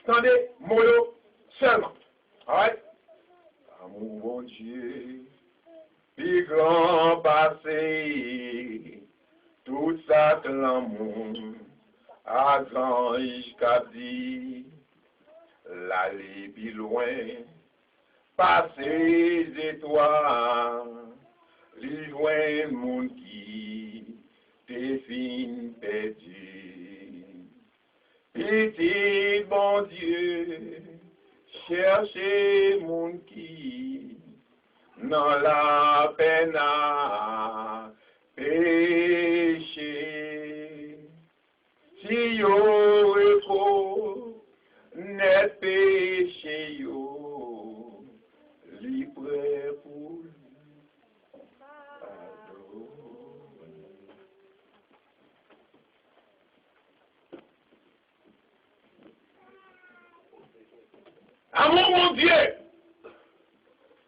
Attendez, mollo seulement. Alright? Amour, mon Dieu, plus grand passé, tout ça que l'amour a grand jusqu'à dit, l'aller plus loin, passer les étoiles, les loin mon qui t'es fin perdu. Petit bon Dieu, cherchez mon qui dans la peine à pécher. Si yo repos n'est péché yo, libre pour amour mon Dieu,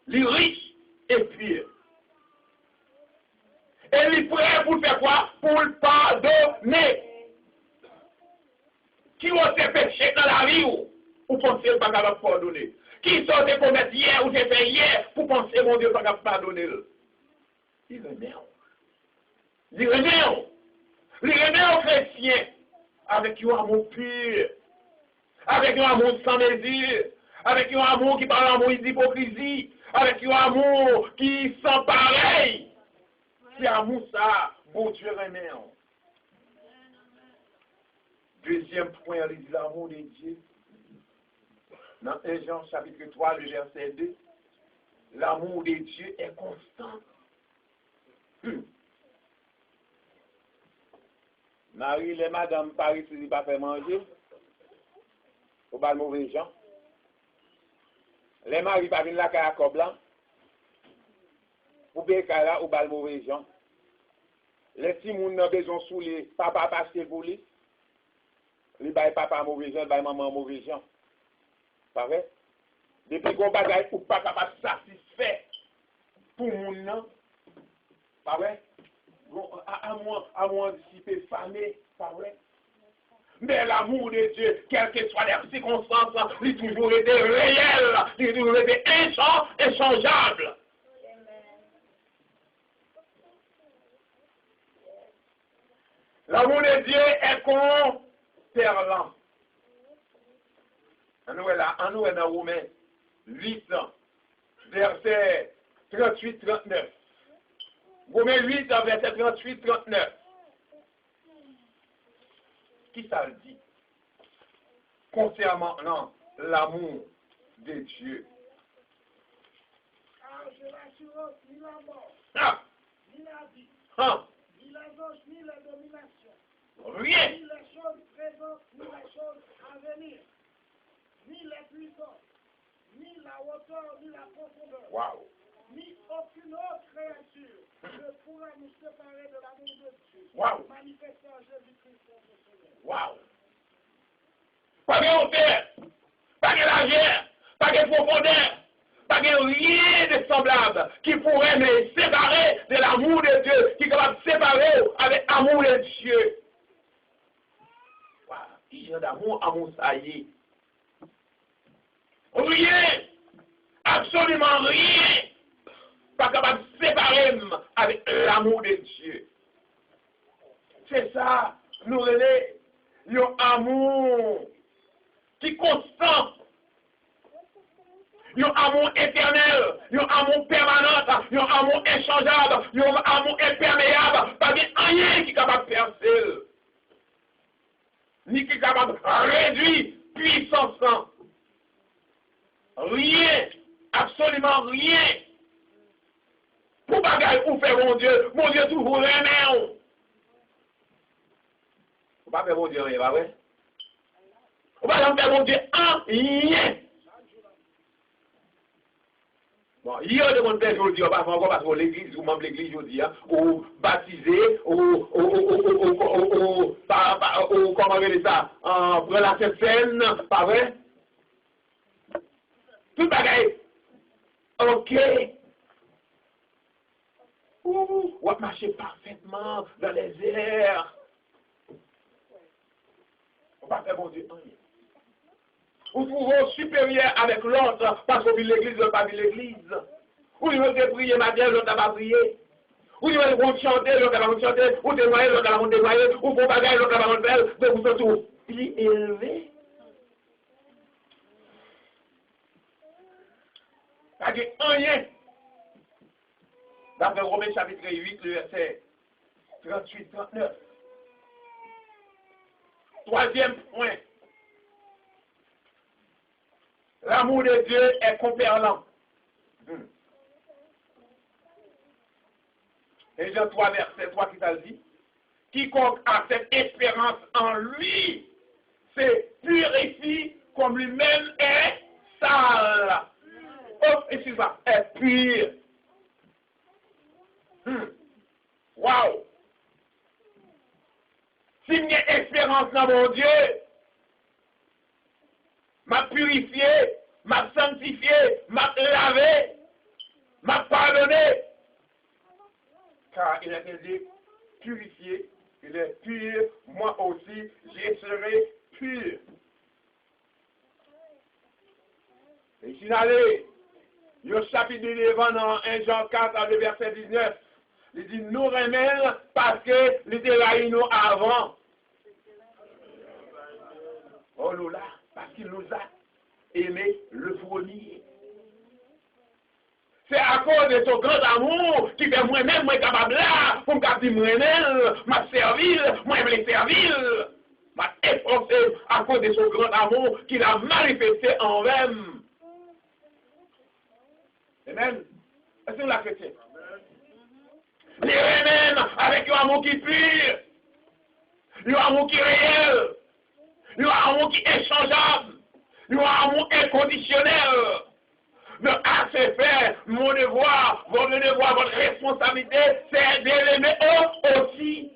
les riches et purs. Et les prêts pour faire quoi? Pour le pardonner. Qui ont fait péché dans la vie ou pensez pas capable de pardonner? Qui sont des commettre hier ou des fait hier pour penser mon Dieu pas capable de pardonner? Les renéons. Les renéons. Les renéons chrétiens avec un amour pur, avec un amour sans désir, avec un amour qui parle d'amour d'hypocrisie, avec un amour qui sent pareil. C'est amour ça, bon Dieu renéon. Deuxième point, il dit l'amour de Dieu. Dans 1 Jean chapitre 3, le verset 2, l'amour de Dieu est constant. Marie, les madame Paris, si pas fait manger, au bal mauvais gens. Les maris pas venir la caille blanc, ou bien là au bal mauvais gens. Les petits moun ont besoin sous les papa passer pour lui. Li bay papa mauvais gens, bay maman mauvais gens. Pas vrai? Depuis qu'on bagaille ou pas capable satisfait pour moun nan. Pas vrai? À moi anticiper famille, pas vrai? Mais l'amour de Dieu, quelles que soient les circonstances, il a toujours été réel, il a toujours été inchangeable. L'amour de Dieu est conservant. On est dans Romains 8, verset 38-39. Romains 8, verset 38-39. Qui ça le dit? Concernant l'amour de Dieu. Car je l'assurance ni la mort, ni la vie, ni les anges, ni les dominations, Rien. ni les choses présentes, ni les choses à venir, ni les puissances, ni la hauteur, ni la profondeur, Wow. ni aucune autre créature ne pourra nous séparer de l'amour de Dieu, Wow. manifesté en Jésus-Christ notre Seigneur. Wow. Pas de hauteur, pas de largeur, pas de profondeur, pas de rien de semblable qui pourrait me séparer de l'amour de Dieu, qui est capable de séparer avec l'amour de Dieu. Wow. Qui genre d'amour, amour, ça y est. Rien, absolument rien, pas capable de séparer avec l'amour de Dieu. C'est ça, nous relais, un amour qui est constant, un amour éternel, un amour permanent, un amour inchangeable, un amour imperméable, pas de rien qui est capable de percer, ni qui est capable de réduire puissance. Rien, absolument rien. Pour bagaille pour faire mon Dieu toujours remet. Faut pas faire mon Dieu rien, pas vrai? Faut pas faire mon Dieu rien. Bon, il y a des gens qui aujourd'hui, on va faire encore parce que l'église, ou même l'église aujourd'hui, ou baptisé, ou comment on dit ça, pour la scène, pas vrai? Tout bagaille. Ok. On va marcher parfaitement dans les airs. On va faire mon Dieu rien. Ou trouvez supérieur avec l'autre parce qu'on vit l'église, l'autre pas vit l'église. Ou il veut prier matin, l'autre n'a pas prié. Ou il veut chanter, l'autre n'a pas chanter. Ou témoigner, l'autre n'a pas témoigner. Ou pour bagaille, l'autre n'a pas faire. Donc vous êtes plus élevé. Ça dit rien. D'après Romains chapitre 8, le verset 38-39. Troisième point. L'amour de Dieu est compérant. Et Jean 3, verset 3 qui t'a dit, quiconque a cette espérance en lui se purifie comme lui-même est sale. Oh, excuse-moi, est pur. Wow! Si j'ai espérance dans mon Dieu, m'a purifié, m'a sanctifié, m'a lavé, m'a pardonné. Car il a été purifié, il est pur, moi aussi, je serai pur. Et si allé, le chapitre 11 dans 1 Jean 4, le verset 19, il dit nous remercions parce que il était là nous avant. Oh là, parce qu'il nous a aimé le premier. C'est à cause de son grand amour qui fait moi-même, moi capable là, pour me dire moi-même, m'a servi, moi je les servir, m'a efforcé à cause de son grand amour qu'il a manifesté en même. Amen. Est-ce que vous la chrétienne? Les mêmes avec un amour qui est pur, un amour qui est réel, un amour qui est échangeable, un amour inconditionnel. Donc, à ce faire, mon devoir, votre devoir, votre responsabilité, c'est de l'aimer aussi.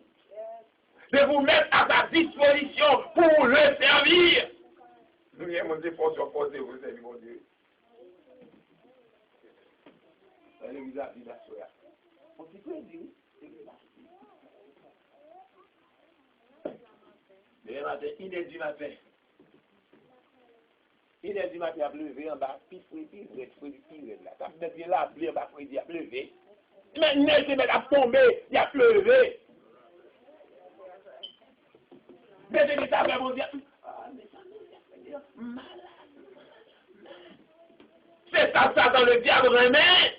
De vous mettre à sa disposition pour le servir. Nous y avons des forces opposées, vous savez, mon Dieu. On s'y peut dire. Le matin, il est du matin. Il est du matin à pleuver en bas, puis là. Ça fait bien là, pluie en bas, il a pleuvé. Maintenant, il a tombé, il a pleuvé. Mais il a vraiment dit, ah, mais ça me fait malade. C'est ça dans le diable remet.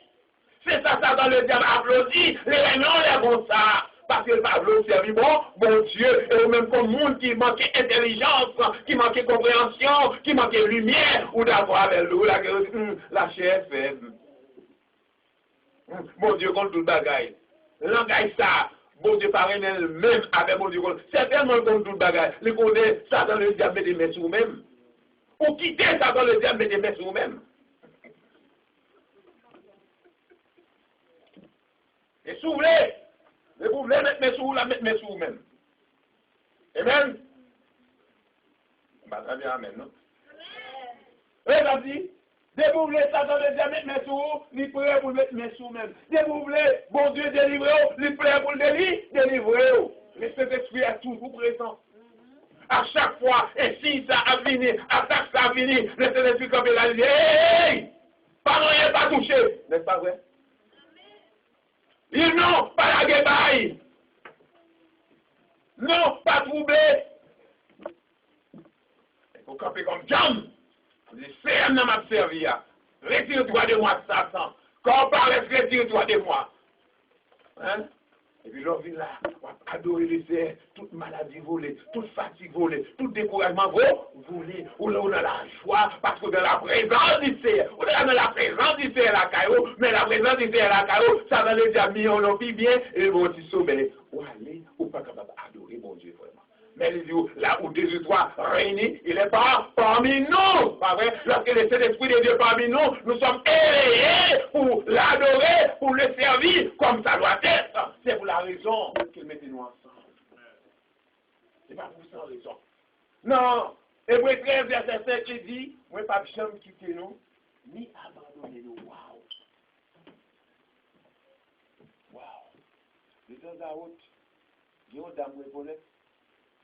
C'est ça dans le diable applaudit. Les non, les bon ça. Parce que le Pablo servit bon Dieu, et même comme monde qui manquait intelligence, qui manquait compréhension, qui manquait lumière, ou d'avoir avec l'eau, la chair est faible. Bon Dieu, contre tout le bagaille. Langage ça, bon Dieu paraît même avec bon Dieu. C'est tellement contre tout le bagaille. Les connaît ça dans le diable, mettez mes sous même. Ou quitter ça dans le diable, mettez mes sous même. Et si vous voulez mettre mes sous, la mettre mes sous même. Amen. Bah, très bien, amen, non? Oui, vas-y. Si vous voulez ça dans le diable, mettre mes sous, ni prêt pour mettre mes sous même. Si vous voulez, bon Dieu, délivrer, ni prêt pour le délivrer. Mais cet esprit est toujours présent. À chaque fois, et si ça a fini, à chaque ça a fini, le Saint-Esprit comme il a dit, hey, pas rien, pas touché. N'est-ce pas vrai? Ils n'ont pas la guébaille. Non, pas troublé. Il faut camper comme John. Vous dites, c'est un homme à servir. Retire-toi de moi, Satan. Quand on parle, retire-toi de moi. Hein? Et puis l'homme vient là, on va adorer les airs, toute maladie volée, toute fatigue volée, tout découragement volé, ou là on a la joie, parce que dans la présence du Seigneur, on est dans la présence du Seigneur la caillou, mais la présence du Seigneur la caillou, ça va les amis, on l'en vit bien, et bon petit sommeil, ou aller, ou pas capable d'adorer mon Dieu vraiment. Mais il dit, là où Jésus doit régner, il n'est pas parmi nous. Pas vrai? Lorsque le Saint-Esprit de Dieu parmi nous, nous sommes éveillés pour l'adorer, pour le servir comme ça doit être. C'est pour la raison qu'il mettait nous ensemble. C'est pas pour sans raison. Non. Hébreux 13, verset 5, il dit, moi, pas jamais quitter nous, ni abandonner nous. Waouh. Waouh. De temps à autre, il y a une dame qui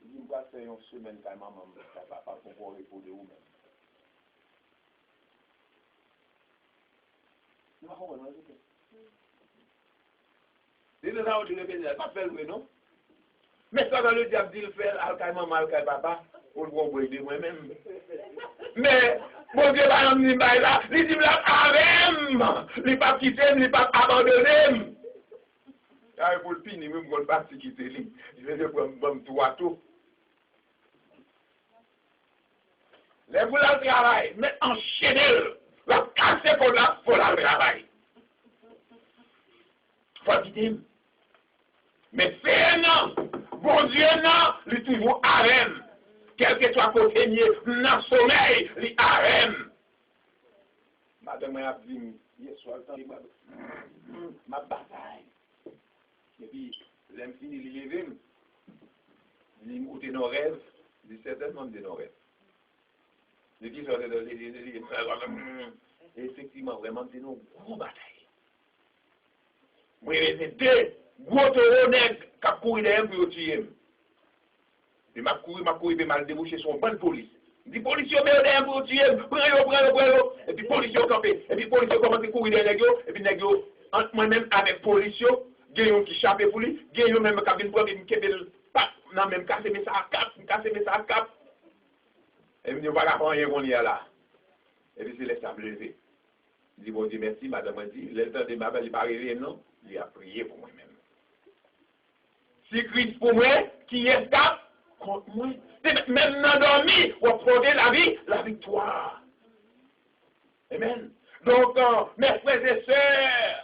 il va faire une semaine quand maman, papa, pour pouvoir répondre vous-même. C'est ça où tu répètes, pas faire le non. Mais ça, dans le diable dit le faire, alcaï maman, alcaï papa, pour le voir de moi-même. Mais, mon Dieu, par exemple, il dit là, arrête, il pas quitter, il pas abandonner. Ah, pour le finir, même pour le parti quitter, je vais dire pour me tout. Les boules de travail, mais enchaîner, la casser pour la travail. Faut quitter. Mais c'est non, bon Dieu non, il est toujours harem. Quel que soit côté mieux, dans le sommeil, il est harem. Madame m'a dit, hier soir, le temps, ma bataille. Et puis, l'aime fini, il est levé, il m'écoute nos rêves, il dit certainement de nos rêves. Il dit, effectivement, vraiment, c'est nos gros batailles. Moi, j'étais gros taureau nègre qui a couru derrière pour tuer. Et m'a couru, puis mal débouché sur une bonne police. Il dit, policier, mais derrière pour tuer, prenez-le. Et puis, policier campé. Et puis, policier commence à courir derrière nègre. Et puis, nègre, entre moi-même avec policier, il y a un qui chape pour lui, il y a un même qui vient prendre, il me pas, non, même casser mes sacs à cap. Et il me dit, voilà, on y est là. Et puis, c'est laissé à me lever. Il dit, bon Dieu, merci, madame a dit, le temps de ma belle, il n'est pas arrivé, non. Il a prié pour moi-même. Si Christ pour moi, qui escape contre moi, même dans dormi, on prôner la vie, la victoire. Amen. Donc, mes frères et sœurs,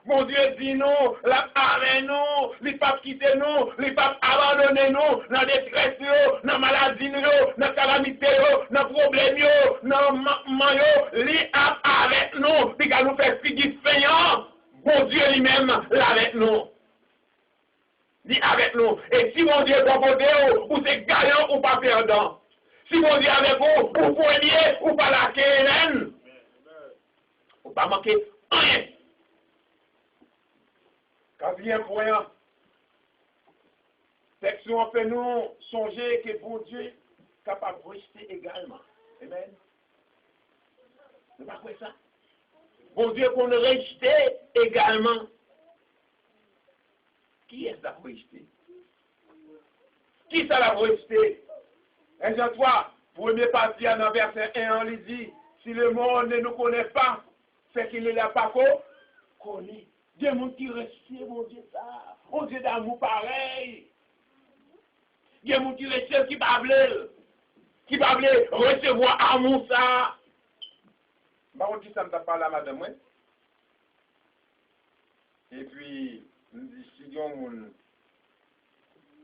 mon Dieu dit non, la avec nous, les papes quitter nous, les papes abandonner nous, dans détresse, dans la maladie, dans la calamité, dans le problème, dans le manquement, les avec nous, puis qu'à nous faire figuer feignant, bon Dieu lui-même, avec nous. Dit avec nous. Et si mon Dieu est composé, ou c'est gagnant ou pas perdant. Si mon Dieu est avec vous, ou premier, ou pas la querelle. Ou pas manquer rien. Quatrième point, section fait nous songer que bon Dieu est capable de rejeter également. Amen. C'est pas quoi ça? Bon Dieu qu'on rejeter également. Qui est-ce la rejeté? Qui ça l'a rejeté? Et Jean 3, premier partie dans verset 1, on lui dit, si le monde ne nous connaît pas, c'est qu'il ne l'a pas connu. Dieu mon qui reste, mon Dieu ça. Mon Dieu d'amour pareil. Dieu mon qui reste, qui va recevoir amour ça. Bah on dit ça me t'a parlé à madame, moi. Et puis, si on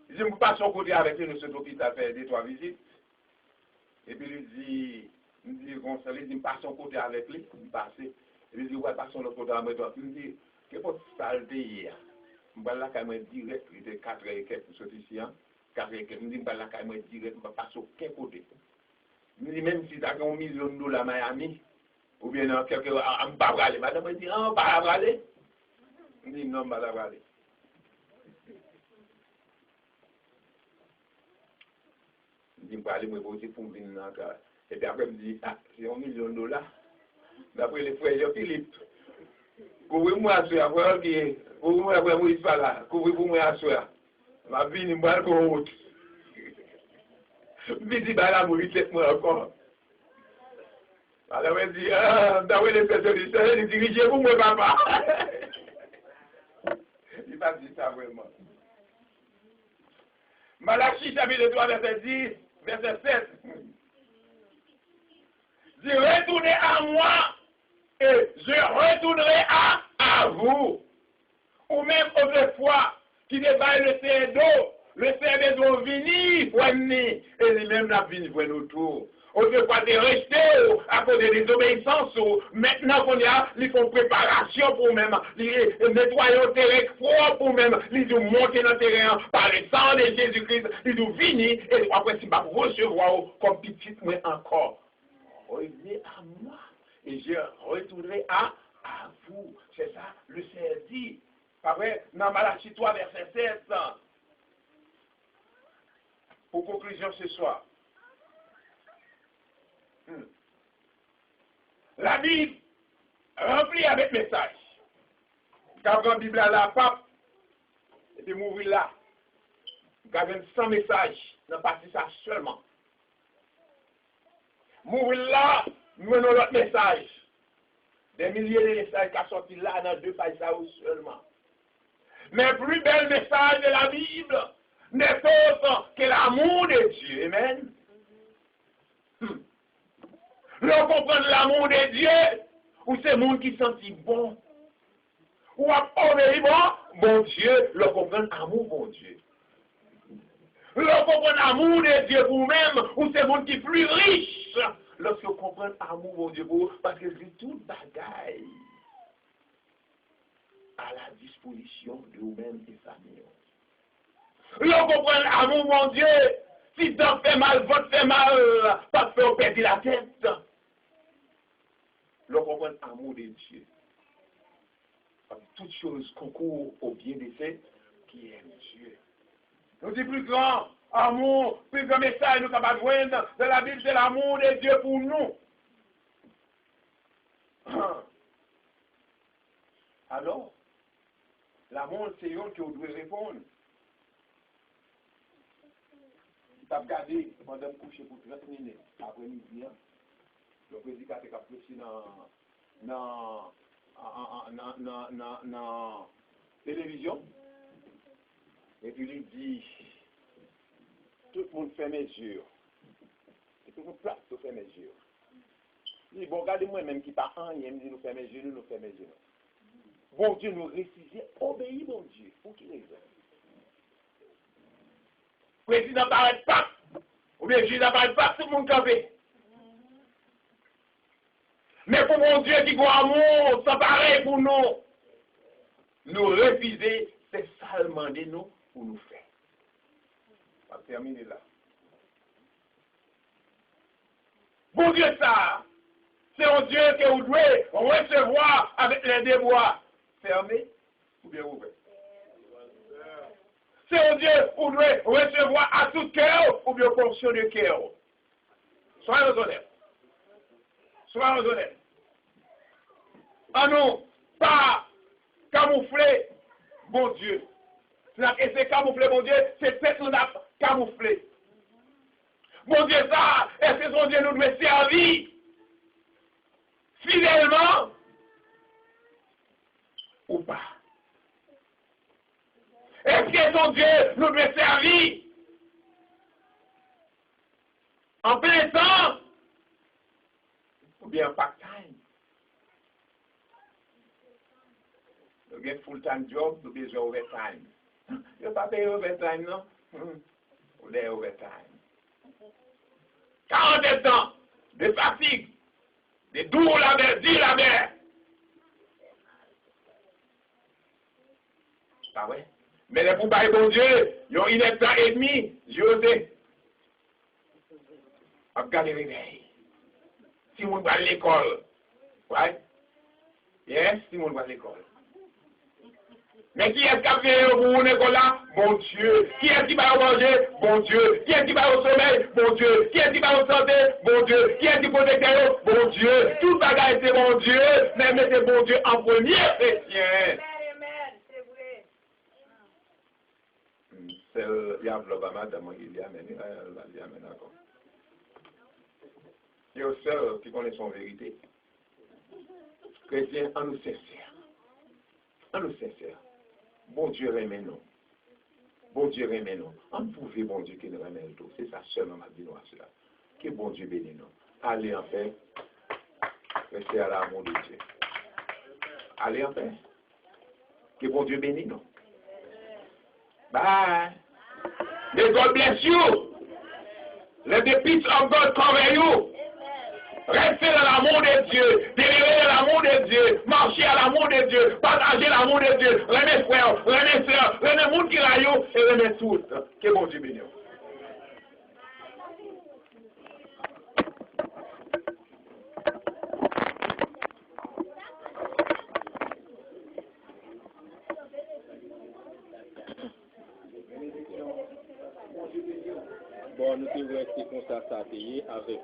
je me passe au côté avec lui, nous sommes hôpital faire 2-3 visites. Et puis il dit, Gonçalves, il dit, passe au côté avec lui, il passe. Et puis il dit, ouais, passe l'autre côté avec toi. Il me dit, qu'est-ce que tu as fait hier? Je vais là quand même direct, il était 4 et quelques pour sortir ici, 4 et quelques. Je me dis, je vais là quand même direct, je vais passer au quel côté. Je me dis, même si tu as $1 million à Miami, ou bien dans quelques, en bas, madame me dit, en bas, aller. Je me dis, non, bas, aller. Je me dis, aller me poser pour venir encore. Et puis après, je me dis, ah, c'est $1 million. D'après les frères Philippe, couvrez-moi à soi, couvrez-moi après Moïse pas là, couvrez-moi à soi. Ma vie n'est pas en route. Je me dis, bah là, Moïse, laisse-moi encore. Alors, je me dis, ah, d'après les personnes, ils dirigez pour moi, papa. Il n'a pas dit ça vraiment. Malachie, chapitre 3, verset 10, verset 7. Dit, retournez à moi et je retournerai à vous. Ou même autrefois, qui débaille le cerf d'eau, le cerf d'eau vini, et lui-même n'a vini pour nous tout. Autrefois, de rester à cause des désobéissances. Maintenant qu'on y a, ils font préparation pour même, ils nettoyer le terrain froid pour même, ils ont monté dans le terrain par le sang de Jésus-Christ, ils ont vini, et après, si je recevoir comme petit moi encore. Revenez à moi et je retournerai à vous. C'est ça, le Seigneur dit. Pas vrai? Dans Malachie 3, verset 7. Pour conclusion ce soir. La Bible rempli avec message. Quand la Bible à la pape, et puis m'ouvrir là. Gardez 100 messages, dans partie ça seulement. M'ouvrir là, nous menons l'autre message. Des milliers de messages qui sont sortis là dans 2 pages ça seulement. Mais le plus bel message de la Bible n'est autre que l'amour de Dieu. Amen. L'on comprend l'amour de Dieu, ou c'est le monde qui sentit bon. Ou à obéir bon Dieu, l'on comprend l'amour bon Dieu. L'on comprend l'amour de Dieu pour vous-même, ou c'est le monde qui est plus riche. Lorsque vous comprenez l'amour bon Dieu pour vous, parce que c'est tout bagaille à la disposition de vous-même et famille. L'on comprend l'amour mon Dieu. Si t'en fait mal, votre fait mal, pas de faire perdre la tête. L'on comprend l'amour de Dieu. Toutes choses concourent au bien de ceux qui aiment Dieu. Nous dit plus grand amour, plus grand message nous capables de joindre de la Bible, c'est l'amour de Dieu pour nous. Alors, l'amour, c'est eux qui doivent répondre. Tu as regardé pendant me coucher pour 30 minutes après-midi. Le prédicateur qui a poussé dans la télévision. Et puis il dit, tout le monde fait mesure. Et tout le monde place pour faire mesure. Il dit, bon, regardez-moi même qui pas un, il me dit, nous fait mesure, nous fait mesure. Bon Dieu nous récise, obéis mon Dieu. Pour qui raison? Président paraît pas, ou bien Jésus n'apparaît pas, tout le monde campé. Mais pour mon Dieu qui a amour, ça paraît pour nous. Nous refuser, c'est ça demander nous pour nous faire. On va terminer là. Bon Dieu ça, c'est un Dieu que vous devez recevoir avec les déboires fermés ou bien ouverts. C'est un Dieu que vous devez recevoir à tout cœur ou bien portion de cœur. Soyez honnêtes. Soyez honnêtes. À nous, pas camoufler bon Dieu. Et c'est camoufler bon Dieu, c'est peut-être nous a camouflé. Bon Dieu, ça, est-ce que son Dieu nous doit servir fidèlement ou pas? Est-ce que son Dieu nous doit servir en plein temps ou bien en part-time? Nous avons full-time job, nous avons besoin overtime. Vous n'avez pas payé overtime, non? Vous avez overtime. 40 ans de fatigue, de doux la mer, dit la mer. Pas vrai? Mais les poupailles, bon Dieu, ils ont 1 temps et demi, je sais. Regardez les réveils. Si vous va à l'école, right? Yes, si vous va à l'école. Mais qui est-ce qui a fait pour une école là? Bon Dieu. Qui est-ce qui va manger? Bon Dieu. Qui est-ce qui va au sommeil? Bon Dieu. Qui est-ce qui va au santé? Bon Dieu. Qui est-ce qui protège? Bon Dieu. Tout le bagage c'est bon Dieu. Mais mettez bon Dieu en premier, chrétien. C'est le Yavlobama de Mangilia, mais il y a maintenant. Il y a ceux qui connaissent son vérité. Chrétien, en nous sincère. En nous sincère. Bon Dieu remet nous. Bon Dieu remet nous. On pouvait bon Dieu qui nous remet tout. C'est ça seulement ma vie à cela. Que bon Dieu bénisse nous. Allez en paix. Restez à l'amour de Dieu. Allez en paix. Que bon Dieu bénisse nous. Bye. May God bless you. Let the peace of God cover you. Restez dans l'amour de Dieu, délivrez dans l'amour de Dieu, marchez à l'amour de Dieu, partagez l'amour de Dieu, rené frère, rené sœur, rené monde qui raillou et rené tout. Que bon Dieu bénisse. Bon, nous devons rester comme ça payé avec